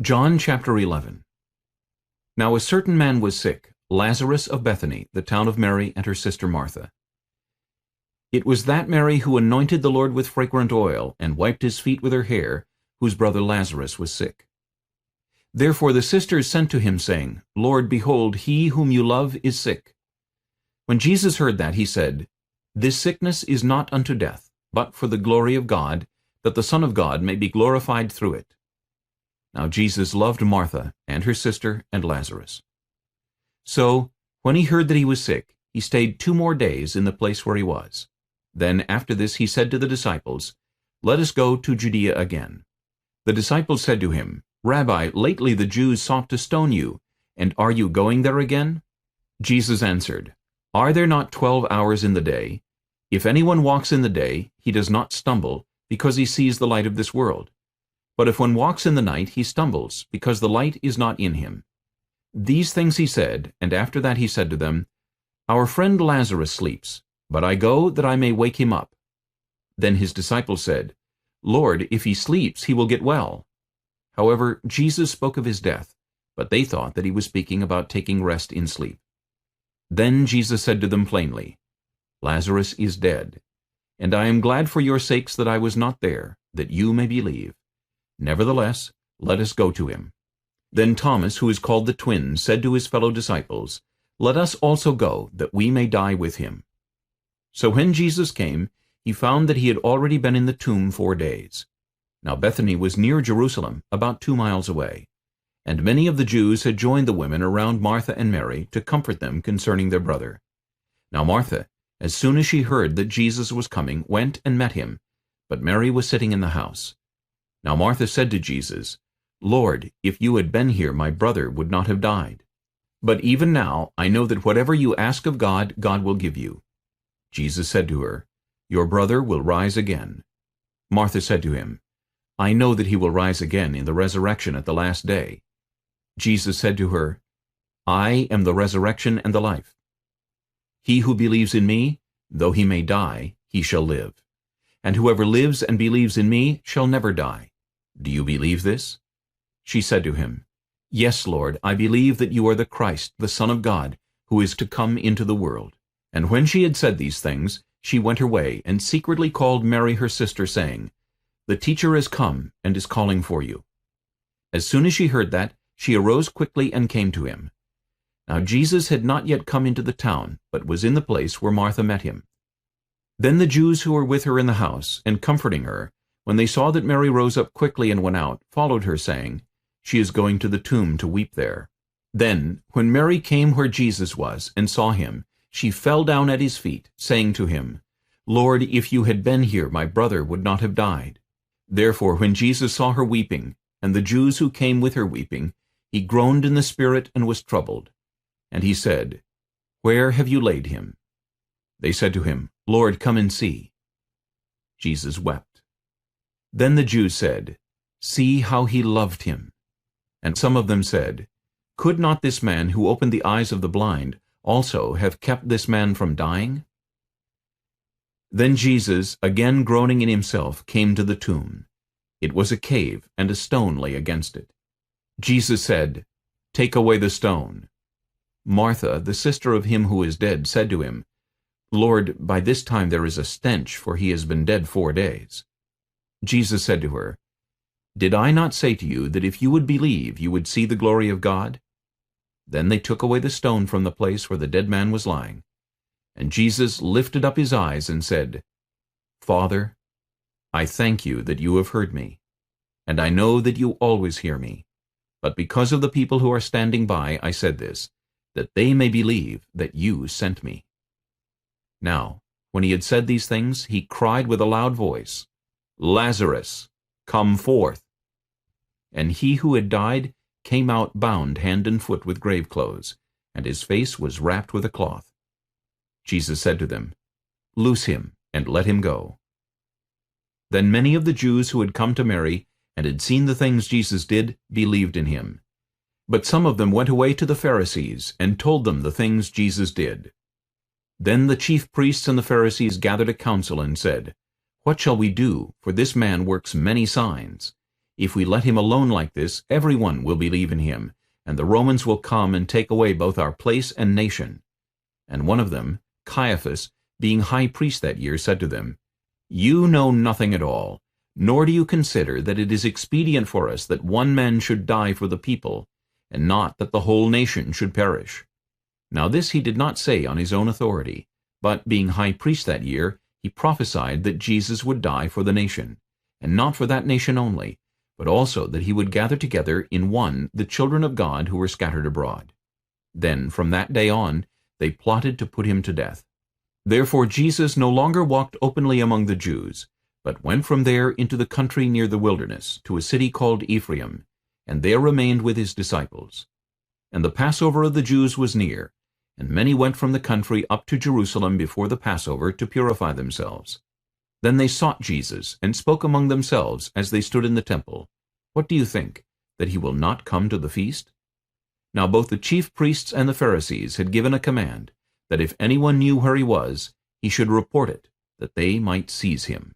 John chapter 11. Now a certain man was sick, Lazarus of Bethany, the town of Mary and her sister Martha. It was that Mary who anointed the Lord with fragrant oil, and wiped his feet with her hair, whose brother Lazarus was sick. Therefore the sisters sent to him, saying, Lord, behold, he whom you love is sick. When Jesus heard that, he said, This sickness is not unto death, but for the glory of God, that the Son of God may be glorified through it. Now Jesus loved Martha, and her sister, and Lazarus. So, when he heard that he was sick, he stayed 2 more days in the place where he was. Then after this he said to the disciples, Let us go to Judea again. The disciples said to him, Rabbi, lately the Jews sought to stone you, and are you going there again? Jesus answered, Are there not 12 hours in the day? If anyone walks in the day, he does not stumble, because he sees the light of this world. But if one walks in the night, he stumbles, because the light is not in him. These things he said, and after that he said to them, Our friend Lazarus sleeps, but I go that I may wake him up. Then his disciples said, Lord, if he sleeps, he will get well. However, Jesus spoke of his death, but they thought that he was speaking about taking rest in sleep. Then Jesus said to them plainly, Lazarus is dead, and I am glad for your sakes that I was not there, that you may believe. Nevertheless, let us go to him. Then Thomas, who is called the Twin, said to his fellow disciples, Let us also go, that we may die with him. So when Jesus came, he found that he had already been in the tomb 4 days. Now Bethany was near Jerusalem, about 2 miles away. And many of the Jews had joined the women around Martha and Mary to comfort them concerning their brother. Now Martha, as soon as she heard that Jesus was coming, went and met him, but Mary was sitting in the house. Now Martha said to Jesus, Lord, if you had been here, my brother would not have died. But even now I know that whatever you ask of God, God will give you. Jesus said to her, Your brother will rise again. Martha said to him, I know that he will rise again in the resurrection at the last day. Jesus said to her, I am the resurrection and the life. He who believes in me, though he may die, he shall live. And whoever lives and believes in me shall never die. Do you believe this? She said to him, Yes, Lord, I believe that you are the Christ, the Son of God, who is to come into the world. And when she had said these things, she went her way, and secretly called Mary her sister, saying, The teacher is come, and is calling for you. As soon as she heard that, she arose quickly and came to him. Now Jesus had not yet come into the town, but was in the place where Martha met him. Then the Jews who were with her in the house, and comforting her, when they saw that Mary rose up quickly and went out, followed her, saying, She is going to the tomb to weep there. Then, when Mary came where Jesus was, and saw him, she fell down at his feet, saying to him, Lord, if you had been here, my brother would not have died. Therefore when Jesus saw her weeping, and the Jews who came with her weeping, he groaned in the spirit and was troubled. And he said, Where have you laid him? They said to him, Lord, come and see. Jesus wept. Then the Jews said, See how he loved him. And some of them said, Could not this man who opened the eyes of the blind also have kept this man from dying? Then Jesus, again groaning in himself, came to the tomb. It was a cave, and a stone lay against it. Jesus said, Take away the stone. Martha, the sister of him who is dead, said to him, Lord, by this time there is a stench, for he has been dead 4 days. Jesus said to her, Did I not say to you that if you would believe, you would see the glory of God? Then they took away the stone from the place where the dead man was lying. And Jesus lifted up his eyes and said, Father, I thank you that you have heard me, and I know that you always hear me. But because of the people who are standing by, I said this, that they may believe that you sent me. Now, when he had said these things, he cried with a loud voice, Lazarus, come forth. And he who had died came out bound hand and foot with grave clothes, and his face was wrapped with a cloth. Jesus said to them, Loose him, and let him go. Then many of the Jews who had come to Mary, and had seen the things Jesus did, believed in him. But some of them went away to the Pharisees, and told them the things Jesus did. Then the chief priests and the Pharisees gathered a council and said, What shall we do? For this man works many signs. If we let him alone like this, everyone will believe in him, and the Romans will come and take away both our place and nation. And one of them, Caiaphas, being high priest that year, said to them, You know nothing at all, nor do you consider that it is expedient for us that one man should die for the people, and not that the whole nation should perish. Now this he did not say on his own authority, but being high priest that year, he prophesied that Jesus would die for the nation, and not for that nation only, but also that he would gather together in one the children of God who were scattered abroad. Then from that day on they plotted to put him to death. Therefore Jesus no longer walked openly among the Jews, but went from there into the country near the wilderness, to a city called Ephraim, and there remained with his disciples. And the Passover of the Jews was near, and many went from the country up to Jerusalem before the Passover to purify themselves. Then they sought Jesus, and spoke among themselves as they stood in the temple, What do you think, that he will not come to the feast? Now both the chief priests and the Pharisees had given a command, that if anyone knew where he was, he should report it, that they might seize him.